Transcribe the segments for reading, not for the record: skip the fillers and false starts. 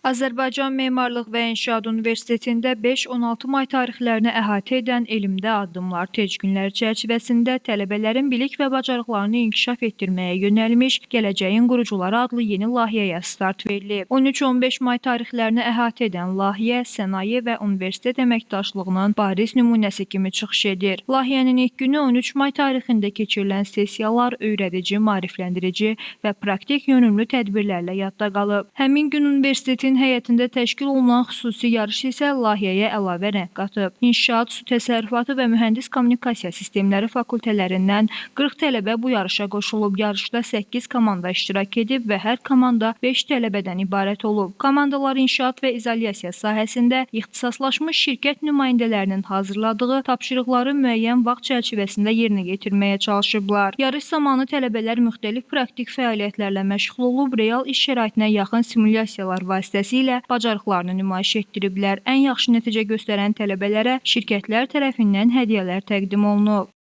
Azərbaycan Memarlıq və İnşaat Universitetində 5-16 may tarixlərini əhatə edən Elmdə Addımlar tez günləri çərçivəsində tələbələrin bilik və bacarıqlarını inkişaf etdirməyə yönəlmiş Gələcəyin Qurucuları adlı yeni layihəyə start verilib. 13-15 may tarixlərini əhatə edən layihə sənaye və universitet əməkdaşlığının bariz nümunəsi kimi çıxış edir. Layihənin ilk günü 13 may tarixində keçirilən sessiyalar öyrədici, maarifləndirici və praktik yönümlü tədbirlərlə yadda qalıb. Həmin gün universitetin həyətində təşkil olunan xüsusi yarış isə layihəyə əlavə rəng qatıb. İnşaat, su təsərrüfatı və mühəndis kommunikasiya sistemləri fakültələrindən 40 tələbə bu yarışa qoşulub. Yarışda 8 komanda iştirak edib və hər komanda 5 tələbədən ibarət olub. Komandalar inşaat və izolyasiya sahəsində ixtisaslaşmış şirkət nümayəndələrinin hazırladığı tapşırıqları müəyyən vaxt çərçivəsində yerinə yetirməyə çalışıblar. Yarış zamanı tələbələr müxtəlif praktik fəaliyyətlərlə məşğul olub, real iş şəraitinə yaxın simulyasiyalar vasitəsilə bacarıqlarını nümayiş etdiriblər. Ən yaxşı nəticə göstərən tələbələrə şirkətlər tərəfindən hədiyyələr təqdim olunub.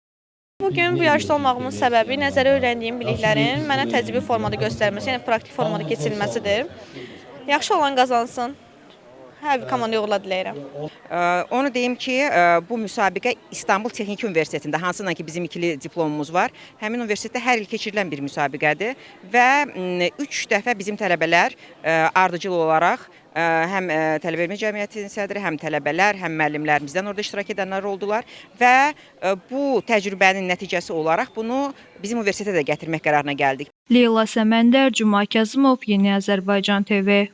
Bugün bu yarışda olmağımın səbəbi nəzərə öyrəndiyim biliklərin mənə təcrübi formada göstərməsi, yəni praktik formada keçirilməsidir. Yaxşı olan qazansın. Hər bir komandaya uğurlar diləyirəm. Onu deyim ki, bu müsabiqə İstanbul Texniki Universitetində, hansından ki bizim ikili diplomumuz var. Həmin universitetdə hər il keçirilən bir müsabiqədir və 3 dəfə bizim tələbələr ardıcıl olaraq həm tələbə elmi cəmiyyətinin sədri, həm tələbələr, həm müəllimlərimizdən orada iştirak edənlər oldular və bu təcrübənin nəticəsi olaraq bunu bizim universitetə də gətirmək qərarına gəldik. Leyla Səməndər, Cuma Kazımov, Yeni Azərbaycan TV.